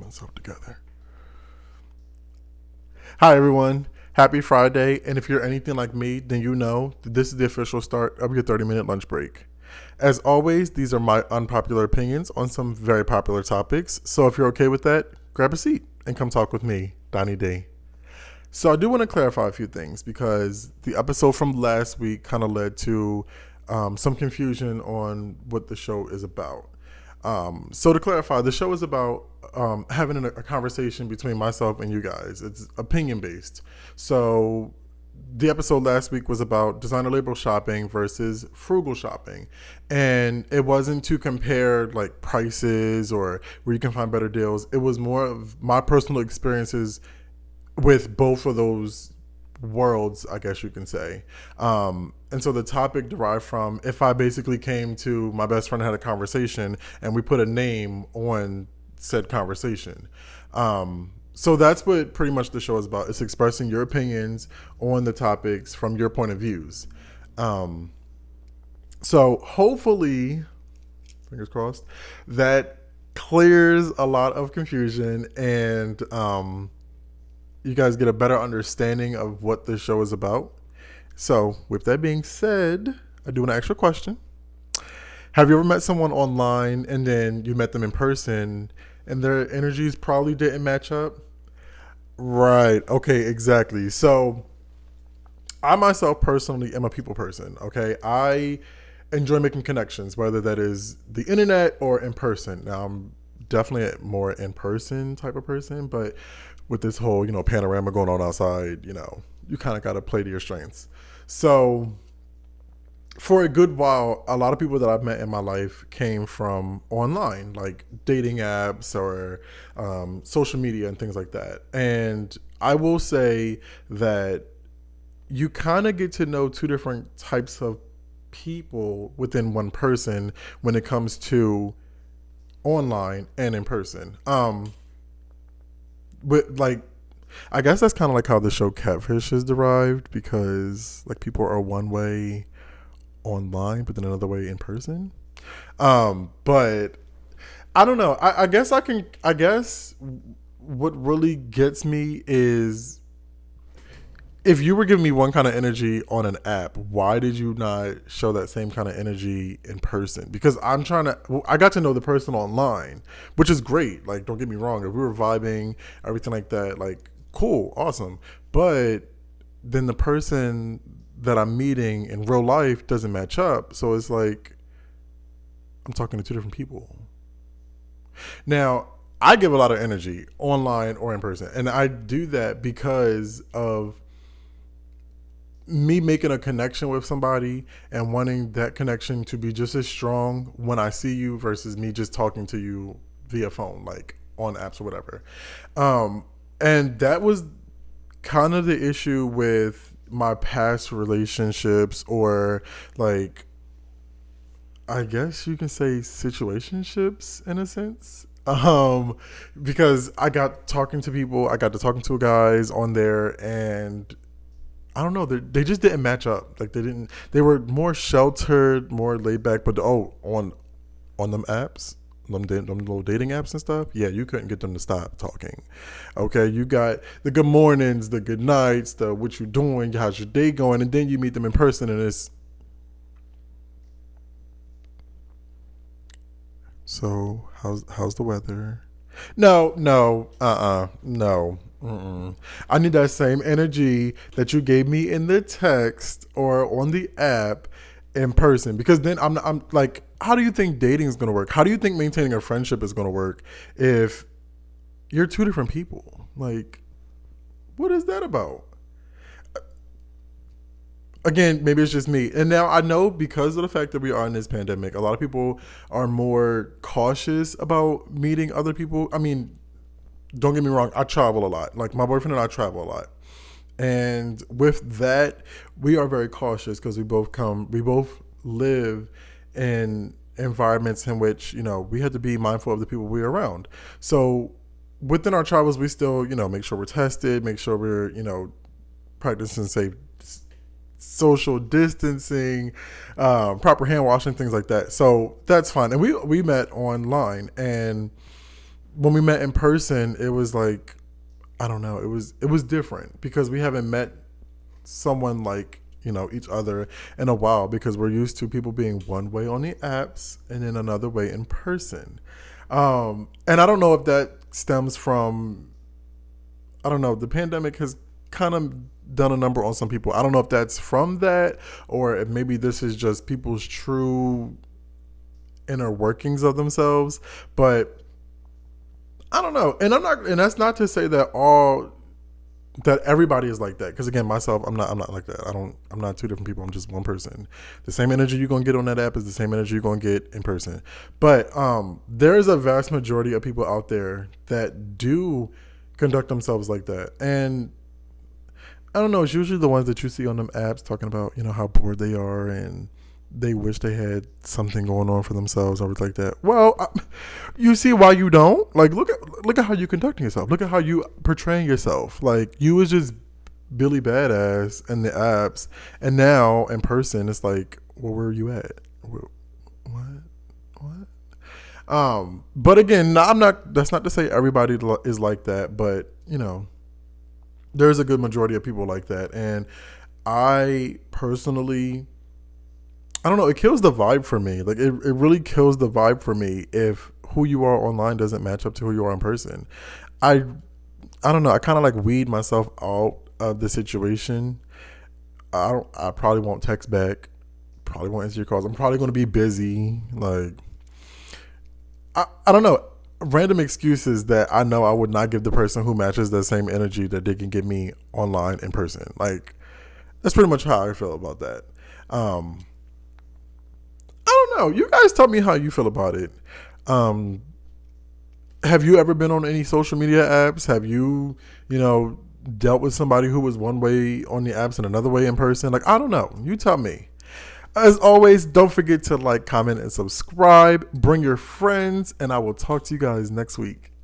myself together. Hi, everyone. Happy Friday. And if you're anything like me, then you know that this is the official start of your 30-minute lunch break. As always, these are my unpopular opinions on some very popular topics. So if you're okay with that, grab a seat and come talk with me, Donny D. So I do want to clarify a few things because the episode from last week kind of led to some confusion on what the show is about. So to clarify, the show is about having a conversation between myself and you guys. It's opinion based. So the episode last week was about designer label shopping versus frugal shopping. And it wasn't to compare like prices or where you can find better deals. It was more of my personal experiences with both of those worlds, I guess you can say. And so the topic derived from if I basically came to my best friend and had a conversation and we put a name on said conversation. So that's what pretty much the show is about. It's expressing your opinions on the topics from your point of views. So hopefully, fingers crossed, that clears a lot of confusion and you guys get a better understanding of what this show is about. So, with that being said, I do an extra question. Have you ever met someone online and then you met them in person and their energies probably didn't match up? Right. Okay, exactly. So, I myself personally am a people person, okay? I enjoy making connections, whether that is the internet or in person. Now, I'm definitely a more in person type of person, but with this whole, panorama going on outside, you kind of got to play to your strengths. So for a good while, a lot of people that I've met in my life came from online, like dating apps or social media and things like that. And I will say that you kind of get to know two different types of people within one person when it comes to online and in person. But like, I guess that's kind of like how the show Catfish is derived because like people are one way online, but then another way in person. But I don't know. I guess I can. I guess what really gets me is if you were giving me one kind of energy on an app, why did you not show that same kind of energy in person? Because I got to know the person online, which is great. Like, don't get me wrong. If we were vibing, everything like that, like, cool, awesome. But then the person that I'm meeting in real life doesn't match up. So it's like, I'm talking to two different people. Now, I give a lot of energy online or in person. And I do that because of me making a connection with somebody and wanting that connection to be just as strong when I see you versus me just talking to you via phone, like on apps or whatever. And that was kind of the issue with my past relationships or like, I guess you can say situationships in a sense. Because I got to talking to guys on there and I don't know. They just didn't match up. Like they didn't. They were more sheltered, more laid back. But on them apps, them little dating apps and stuff. Yeah, you couldn't get them to stop talking. Okay, you got the good mornings, the good nights, the what you doing, how's your day going, and then you meet them in person, and it's so how's the weather? No. Mm-mm. I need that same energy that you gave me in the text or on the app in person because then I'm like, how do you think dating is going to work? How do you think maintaining a friendship is going to work if you're two different people? Like, what is that about? Again, maybe it's just me. And now I know because of the fact that we are in this pandemic, a lot of people are more cautious about meeting other people. I mean, don't get me wrong, I travel a lot. Like my boyfriend and I travel a lot. And with that, we are very cautious because we both live in environments in which, we have to be mindful of the people we're around. So within our travels, we still, make sure we're tested, make sure we're, practicing safe social distancing, proper hand washing, things like that. So that's fine. And we met online and when we met in person, it was like, I don't know, it was different because we haven't met someone like, each other in a while, because we're used to people being one way on the apps and then another way in person. And I don't know if that stems from, I don't know, the pandemic has kind of done a number on some people. I don't know if that's from that, or if maybe this is just people's true inner workings of themselves. But I don't know. And that's not to say that everybody is like that, because again, myself, I'm not like that. I'm not two different people. I'm just one person. The same energy you're gonna get on that app is the same energy you're gonna get in person. But there is a vast majority of people out there that do conduct themselves like that. And I don't know, it's usually the ones that you see on them apps talking about, how bored they are and they wish they had something going on for themselves or everything like that. Well, you see why you don't. Like, look at how you conducting yourself. Look at how you portraying yourself. Like, you was just Billy Badass in the apps, and now in person, it's like, well, where are you at? What? What? But again, no, I'm not. That's not to say everybody is like that, but there's a good majority of people like that, and I personally, I don't know, it kills the vibe for me. Like, it really kills the vibe for me if who you are online doesn't match up to who you are in person. I I don't know. I kind of like weed myself out of the situation. I probably won't text back. Probably won't answer your calls. I'm probably going to be busy. Like, I don't know. Random excuses that I know I would not give the person who matches the same energy that they can give me online in person. Like, that's pretty much how I feel about that. Um, I don't know. You guys tell me how you feel about it. Um, have you ever been on any social media apps? Have you, dealt with somebody who was one way on the apps and another way in person? Like, I don't know. You tell me. As always, don't forget to like, comment, and subscribe. Bring your friends, and I will talk to you guys next week.